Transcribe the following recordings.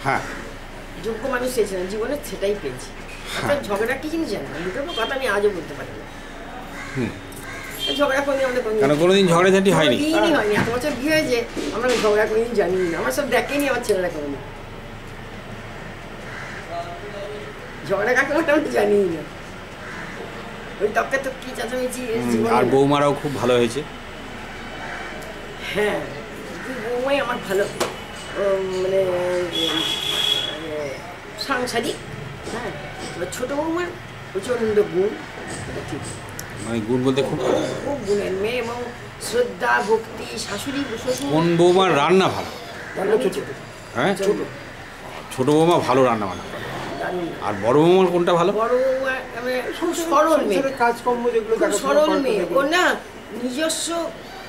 হ্যাঁ, যোগ্য মানুষ চেয়েছিলাম, জীবনে সেটাই পেয়েছি। একটা ঝগড়া কি জিনিস জানি না, দুটোর কথা আমি আজও বলতে পারি না। ঝগড়া কোনদিন আমাদের কোনোদিন ঝগড়াঝাটি হয়নি? দিনই হয়নি, এত বছর বিয়ে হয়েছে আমরা ঝগড়া কোনোদিন জানি না। আমার সব দেখেনি আমার ছেলেরা কোনোদিন ঝগড়া কাকে আমরা জানি না। ওই তক্কা তক্কি চাচামেচি। আর বৌমারাও খুব ভালো হয়েছে। হ্যাঁ, বৌমাই আমার ভালো, মানে সাংসারিক। হ্যাঁ, ছোট বৌমার প্রচন্ড গুণ, ঠিক মানে গুণ বলতে খুব খুব গুণের মেয়ে এবং শ্রদ্ধা ভক্তি। শাশুড়ি শ্বশুর। কোন বৌমার রান্না ভালো? হ্যাঁ, ছোট বৌমা ভালো রান্না বান্না। আর বড় বৌমার কোনটা ভালো? বড় বৌমা মানে খুব সরল মেয়ে, কাজকর্ম যেগুলো সরল মেয়ে। ওর না নিজস্ব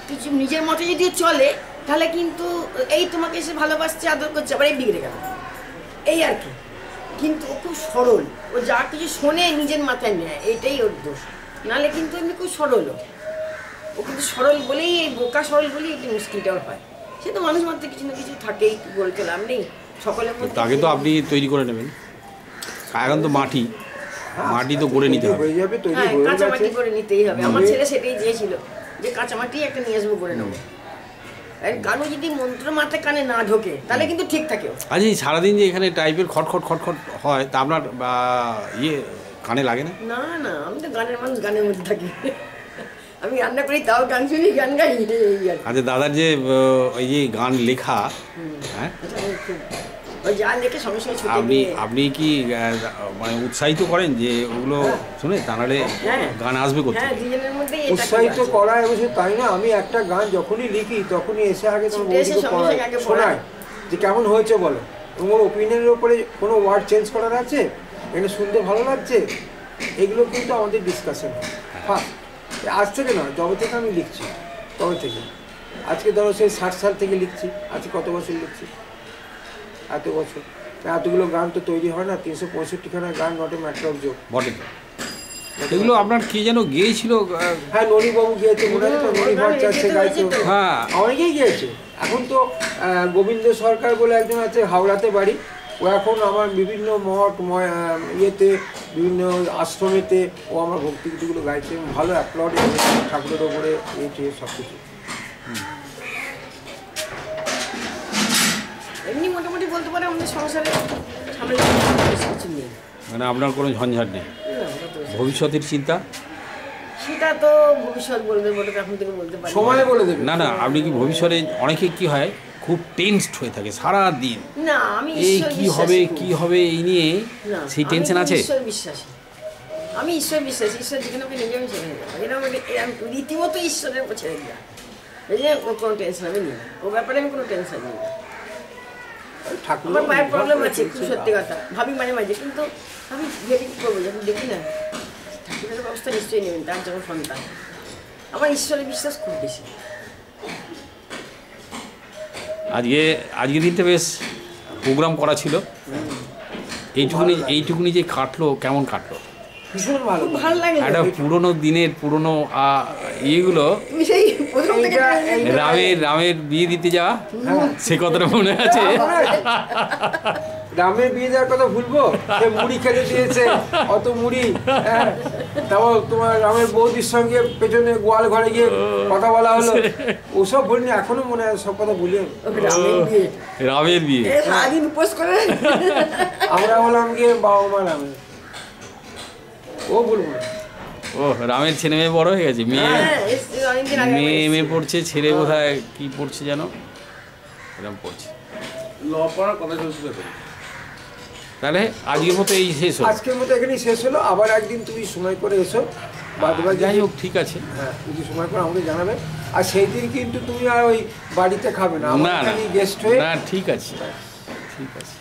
কিছু নিজের মতো যদি চলে তাহলে কিন্তু এই তোমাকে এসে ভালোবাসছে আদর করছে আবার এই বিগড়ে গেল, এই আর কি। কিন্তু ও খুব সরল, ও যা কিছু শোনে নিজের মাথায় নেয়, এইটাই ওর দোষ। নাহলে কিন্তু এমনি খুব সরল। ও কিন্তু সরল বলেই, এই বোকা সরল বলেই একটু মুশকিলটাও হয়। সে তো মানুষ মাত্র কিছু না কিছু থাকেই, বলতে লাভ নেই সকলের মধ্যে। তাকে তো আপনি তৈরি করে নেবেন। এখন তো মাটি তো গড়ে নিতে হবে। কাঁচা মাটি করে নিতেই হবে। আমার ছেলে সেটাই চেয়েছিল যে কাঁচা মাটি একটা নিয়ে আসবো, করে নেবো। কারো যদি মন্ত্র মাথায় কানে না ঢোকে তাহলে কিন্তু ঠিক থাকে। আচ্ছা, এই সারাদিন যে এখানে টাইপের খটখট খটখট হয়, তা আপনার ইয়ে কানে লাগে না? না না, আমি তো গানের মানুষ, গানের মধ্যে থাকি। আমি রান্না করি তাও গান শুনি, গান গাই। আচ্ছা, দাদার যে ওই যে গান লেখা, হ্যাঁ, যা লেখে সঙ্গে সঙ্গে আপনি কি মানে উৎসাহিত করেন যে ওগুলো শুনে তাহলে গান আসবে কোথায়? হ্যাঁ, দুজনের মধ্যে উৎসাহিত করা এবং তাই না, আমি একটা গান যখনই লিখি তখনই এসে আগে শোনায় যে কেমন হয়েছে বলো, তোমার ওপিনিয়নের উপরে কোনো ওয়ার্ড চেঞ্জ করার আছে, এখানে শুনতে ভালো লাগছে, এগুলো কিন্তু আমাদের ডিসকাশন। ফার্স্ট আজ থেকে নয়, যবে থেকে আমি লিখছি তবে থেকে। আজকে ধরো সেই 60 সাল থেকে লিখছি, আজকে কত বছর লিখছি, এত বছর। এতগুলো গান তো তৈরি হয় না, 365খানা গান, not a matter of joke. বটে। এগুলো আপনার কি যেন গিয়েছিল? হ্যাঁ, ননীবাবু গিয়েছে, মনে আছে তো? ননী ভট্টাচার্য গাইছে, হ্যাঁ, অনেকেই গিয়েছে। এখন তো গোবিন্দ সরকার বলে একজন আছে, হাওড়াতে বাড়ি। ও এখন আমার বিভিন্ন মঠ ইয়েতে, বিভিন্ন আশ্রমেতে ও আমার ভক্তিগুলো গাইছে, ভালো অ্যাপ্লড ঠাকুরের ওপরে এই সব কিছু। এমনি মোটামুটি বলতে পারে আমাদের সংসারে কিছু নেই, মানে আপনার কোনো ঝঞ্ঝাট নেই। ভবিষ্যতের চিন্তা? সেটা তো ভবিষ্যৎ বলবে, বলে এখন থেকে বলতে পারি, সময় বলে দেবে। না, আপনি কি ভবিষ্যতে, অনেকে কি হয় খুব টেনসড হয়ে থাকে সারা দিন, না আমি এই কি হবে এই নিয়ে সেই টেনশন আছে? ঈশ্বর বিশ্বাসী, আমি ঈশ্বর বিশ্বাসী। ঈশ্বর যেখানে ওকে নিজে আমি ছেড়ে দেবো, এরকম রীতিমতো ঈশ্বরের উপর ছেড়ে দিলাম। এই যে ওর কোনো টেনশন আমি নিই না, ও ব্যাপারে আমি কোনো টেনশন নিই না। আমার মায়ের প্রবলেম আছে, খুব সত্যি কথা, ভাবি মাঝে মাঝে, কিন্তু আমি ভেবে কী করবো যখন দেখি না ঠাকুরের ব্যবস্থা নিশ্চয়ই নেবেন, তার যখন সন্তান। আমার ঈশ্বরের বিশ্বাস খুব বেশি। আজকে দিনটা বেশ প্রোগ্রাম করা ছিল, এইটুকুনি যে কাটলো, কেমন কাটলো? ভীষণ ভালো, ভালো লাগে। একটা পুরোনো দিনের পুরোনো ইয়েগুলো, রামের বিয়ে দিতে যাওয়া, সে কথাটা মনে আছে? রামের বিয়ে দেওয়ার কথা ভুলবো? সে মুড়ি খেতে দিয়েছে, অত মুড়ি। তারপর তোমার রামের বৌদির সঙ্গে পেছনে গোয়াল ঘরে গিয়ে কথা বলা হলো, ওসব বলিনি, এখনো মনে হয় সব কথা ভুলে। রামের বিয়ে সারাদিন উপোস করে আমরা বললাম গিয়ে বাবা মা রামের, ও বলবো না। ও, রামের ছেলে মেয়ে বড় হয়ে গেছে, মেয়ে পড়ছে, ছেলে বোধহয় কি পড়ছে যেন, এরকম পড়ছে, ল পড়ার কথা চলছিল। তাহলে আজকের মতো এই শেষ হলো, আজকের মতো এখানেই শেষ হলো। আবার একদিন তুমি সময় করে এসো, যাই হোক, ঠিক আছে। হ্যাঁ, যদি সময় করে আমাকে জানাবে। আর সেই দিন কিন্তু তুমি আর ওই বাড়িতে খাবে না, না, গেস্ট হয়ে। না, ঠিক আছে, ঠিক আছে।